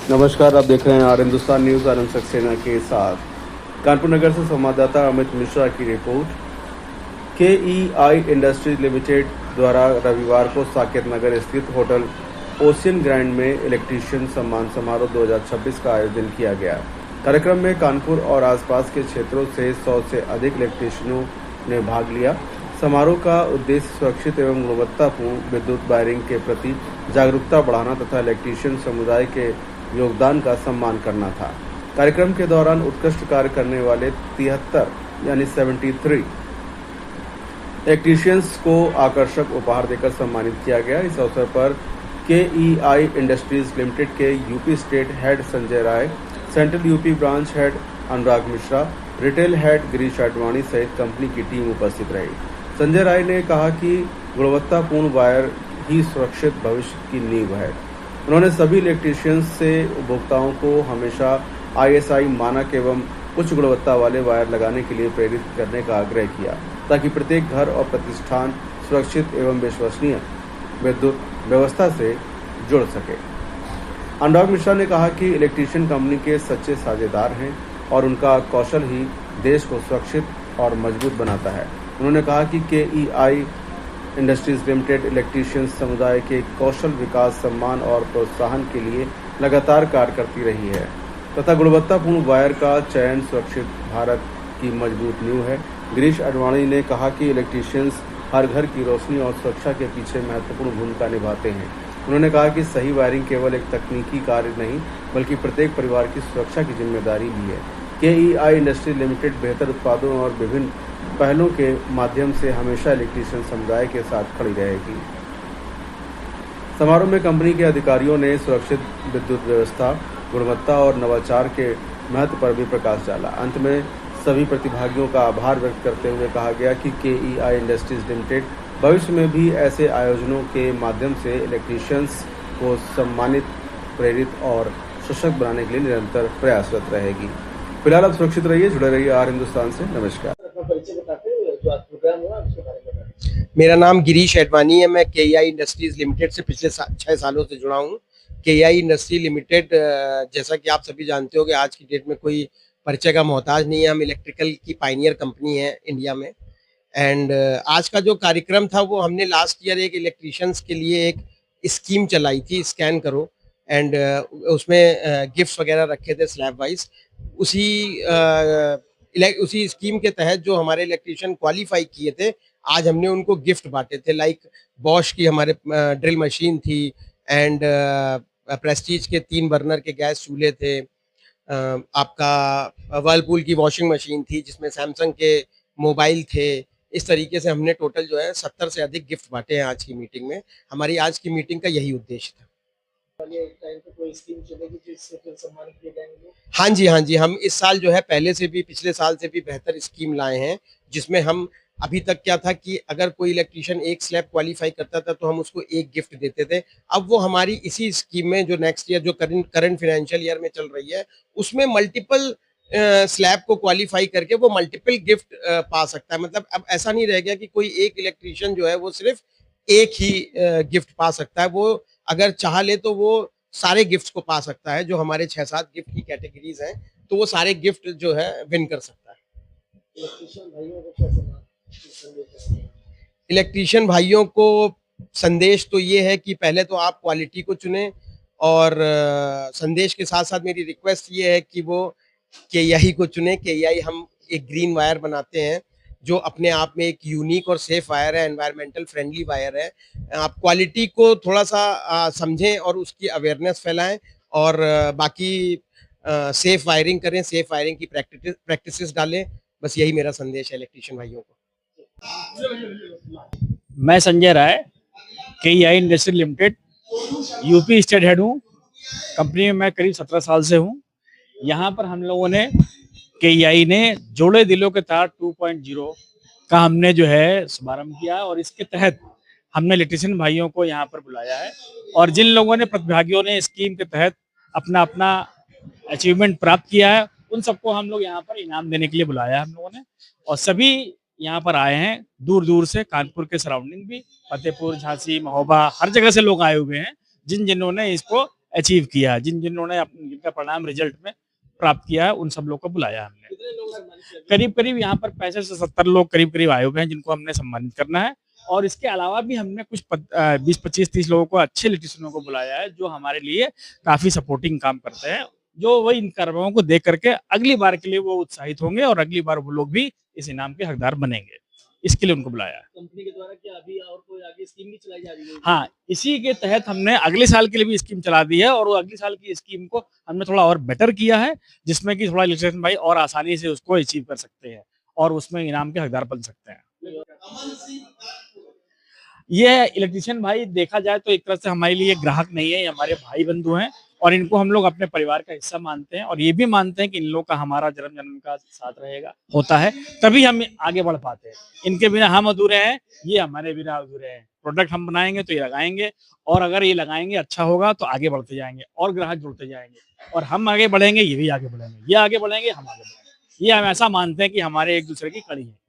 नमस्कार, आप देख रहे हैं आर हिंदुस्तान न्यूज़ आनंद सक्सेना के साथ। कानपुर नगर से संवाददाता अमित मिश्रा की रिपोर्ट। केईआई इंडस्ट्रीज लिमिटेड द्वारा रविवार को साकेत नगर स्थित होटल ओशियन ग्रैंड में इलेक्ट्रीशियन सम्मान समारोह 2026 का आयोजन किया गया। कार्यक्रम में कानपुर और आसपास के क्षेत्रों से 100 से अधिक इलेक्ट्रीशियनों ने भाग लिया। समारोह का उद्देश्य सुरक्षित एवं गुणवत्तापूर्ण विद्युत वायरिंग के प्रति जागरूकता बढ़ाना तथा इलेक्ट्रीशियन समुदाय के योगदान का सम्मान करना था। कार्यक्रम के दौरान उत्कृष्ट कार्य करने वाले 73 यानी 73 इलेक्ट्रीशियंस को आकर्षक उपहार देकर सम्मानित किया गया। इस अवसर पर केईआई इंडस्ट्रीज लिमिटेड के UP state head Sanjay Rai, central UP branch head अनुराग मिश्रा, रिटेल हेड गिरीश आडवाणी सहित कंपनी की टीम उपस्थित रही। संजय राय ने कहा कि गुणवत्तापूर्ण वायर ही सुरक्षित भविष्य की नींव है। उन्होंने सभी इलेक्ट्रीशियंस से उपभोक्ताओं को हमेशा आईएसआई मानक एवं उच्च गुणवत्ता वाले वायर लगाने के लिए प्रेरित करने का आग्रह किया, ताकि प्रत्येक घर और प्रतिष्ठान सुरक्षित एवं विश्वसनीय विद्युत व्यवस्था से जुड़ सके। अनुराग मिश्रा ने कहा कि इलेक्ट्रीशियन कंपनी के सच्चे साझेदार हैं और उनका कौशल ही देश को सुरक्षित और मजबूत बनाता है। उन्होंने कहा कि केईआई इंडस्ट्रीज लिमिटेड इलेक्ट्रीशियन समुदाय के कौशल विकास, सम्मान और प्रोत्साहन के लिए लगातार कार्य करती रही है तथा गुणवत्तापूर्ण वायर का चयन सुरक्षित भारत की मजबूत नींव है। गिरीश आडवाणी ने कहा कि इलेक्ट्रीशियंस हर घर की रोशनी और सुरक्षा के पीछे महत्वपूर्ण भूमिका निभाते हैं। उन्होंने कहा कि सही वायरिंग केवल एक तकनीकी कार्य नहीं, बल्कि प्रत्येक परिवार की सुरक्षा की जिम्मेदारी भी है। केईआई इंडस्ट्री लिमिटेड बेहतर उत्पादों और विभिन्न पहलों के माध्यम से हमेशा इलेक्ट्रीशियन समुदाय के साथ खड़ी रहेगी। समारोह में कंपनी के अधिकारियों ने सुरक्षित विद्युत व्यवस्था, गुणवत्ता और नवाचार के महत्व पर भी प्रकाश डाला। अंत में सभी प्रतिभागियों का आभार व्यक्त करते हुए कहा गया कि केईआई इंडस्ट्रीज लिमिटेड भविष्य में भी ऐसे आयोजनों के माध्यम से इलेक्ट्रीशियंस को सम्मानित, प्रेरित और सशक्त बनाने के लिए निरंतर प्रयासरत रहेगी। फिलहाल आप सुरक्षित रहिए, जुड़े रहिए आर हिंदुस्तान से। नमस्कार। मेरा नाम गिरीश आडवाणी है। मैं केईआई इंडस्ट्रीज लिमिटेड से पिछले 6 सालों से जुड़ा हूँ। केईआई इंडस्ट्री लिमिटेड, जैसा कि आप सभी जानते हो कि आज की डेट में कोई परिचय का मोहताज नहीं है। हम इलेक्ट्रिकल की पायनियर कंपनी है इंडिया में। एंड आज का जो कार्यक्रम था वो हमने लास्ट ईयर एक इलेक्ट्रीशियंस के लिए एक स्कीम चलाई थी, स्कैन करो, एंड उसमें गिफ्ट वगैरह रखे थे स्लैब वाइज। उसी स्कीम के तहत जो हमारे इलेक्ट्रीशियन क्वालिफाई किए थे, आज हमने उनको गिफ्ट बांटे थे। लाइक बॉश की हमारे ड्रिल मशीन थी, एंड प्रेस्टीज के 3 बर्नर के गैस चूल्हे थे, आपका वर्लपूल की वॉशिंग मशीन थी, जिसमें सैमसंग के मोबाइल थे। इस तरीके से हमने टोटल जो है 70 से अधिक गिफ्ट बांटे हैं आज की मीटिंग में। हमारी आज की मीटिंग का यही उद्देश्य था। हाँ जी, हाँ जी, हम इस साल जो है पहले से भी, पिछले साल से भी बेहतर स्कीम लाए हैं, जिसमें हम अभी तक क्या था कि अगर कोई इलेक्ट्रीशियन एक स्लैब क्वालिफाई करता था तो हम उसको एक गिफ्ट देते थे। अब वो हमारी इसी स्कीम में जो नेक्स्ट ईयर, जो करंट फाइनेंशियल ईयर में चल रही है, उसमें मल्टीपल स्लैब को क्वालिफाई करके वो मल्टीपल गिफ्ट पा सकता है। मतलब अब ऐसा नहीं रह गया कि कोई एक इलेक्ट्रीशियन जो है वो सिर्फ एक ही गिफ्ट पा सकता है। वो अगर चाह ले तो वो सारे गिफ्ट्स को पा सकता है। जो हमारे 6-7 गिफ्ट की कैटेगरीज हैं, तो वो सारे गिफ्ट जो है विन कर सकता है। इलेक्ट्रीशियन भाइयों को संदेश तो ये है कि पहले तो आप क्वालिटी को चुनें, और संदेश के साथ साथ मेरी रिक्वेस्ट ये है कि वो केईआई को चुनें। केईआई हम एक ग्रीन वायर बनाते हैं जो अपने आप में एक यूनिक और सेफ वायर है, एनवायरमेंटल फ्रेंडली वायर है। आप क्वालिटी को थोड़ा सा समझें और उसकी अवेयरनेस फैलाएं, और बाकी सेफ वायरिंग करें, सेफ वायरिंग की प्रैक्टिसेस डालें। बस यही मेरा संदेश है इलेक्ट्रीशियन भाइयों को। मैं Sanjay Rai, KEI industry limited UP state head हूँ। कंपनी में मैं करीब 17 साल से हूँ। यहाँ पर हम लोगों ने, केईआई ने जोड़े दिलों के तार 2.0 का हमने जो है शुभारंभ किया, और इसके तहत हमने इलेक्ट्रीशियन भाइयों को यहाँ पर बुलाया है। और जिन लोगों ने, प्रतिभागियों ने स्कीम के तहत अपना अपना अचीवमेंट प्राप्त किया है, उन सबको हम लोग यहाँ पर इनाम देने के लिए बुलाया है हम लोगों ने। और सभी यहाँ पर आए हैं दूर दूर से, कानपुर के सराउंडिंग भी, फतेहपुर, झांसी, महोबा, हर जगह से लोग आए हुए हैं, जिन्होंने इसको अचीव किया है, जिन्होंने जिनका परिणाम रिजल्ट में प्राप्त किया है, उन सब लोग को बुलाया हमने। करीब करीब यहाँ पर 65 से 70 लोग करीब करीब आए हुए हैं जिनको हमने सम्मानित करना है। और इसके अलावा भी हमने कुछ 20, 25, 30 लोगों को, अच्छे इलेक्ट्रीशियनों को बुलाया है जो हमारे लिए काफी सपोर्टिंग काम करते हैं, जो वही इन कार्यों को देख करके अगली बार के लिए वो उत्साहित होंगे और अगली बार वो लोग भी इस इनाम के हकदार बनेंगे। इसके लिए उनको बुलाया है। कंपनी के द्वारा क्या अभी और कोई आगे स्कीम भी चलाई जा रही है? हाँ, इसी के तहत हमने अगले साल के लिए भी स्कीम चला दी है और वो अगले साल की स्कीम को हमने थोड़ा और बेटर किया है, जिसमें कि थोड़ा इलेक्ट्रीशियन भाई और आसानी से उसको अचीव कर सकते हैं और उसमें इनाम के हकदार बन सकते हैं। ये इलेक्ट्रीशियन भाई देखा जाए तो एक तरह से हमारे लिए ग्राहक नहीं है, ये हमारे भाई बंधु हैं और इनको हम लोग अपने परिवार का हिस्सा मानते हैं और ये भी मानते हैं कि इन लोगों का हमारा जन्म जन्म का साथ रहेगा, होता है, तभी हम आगे बढ़ पाते हैं। इनके बिना हम अधूरे हैं, ये हमारे बिना अधूरे हैं। प्रोडक्ट हम बनाएंगे तो ये लगाएंगे और अगर ये लगाएंगे अच्छा होगा तो आगे बढ़ते जाएंगे और ग्राहक जुड़ते जाएंगे और हम आगे बढ़ेंगे, ये भी आगे बढ़ेंगे, ये आगे बढ़ेंगे, हम आगे बढ़ेंगे। ये हम ऐसा मानते हैं कि हमारे एक दूसरे की कड़ी है।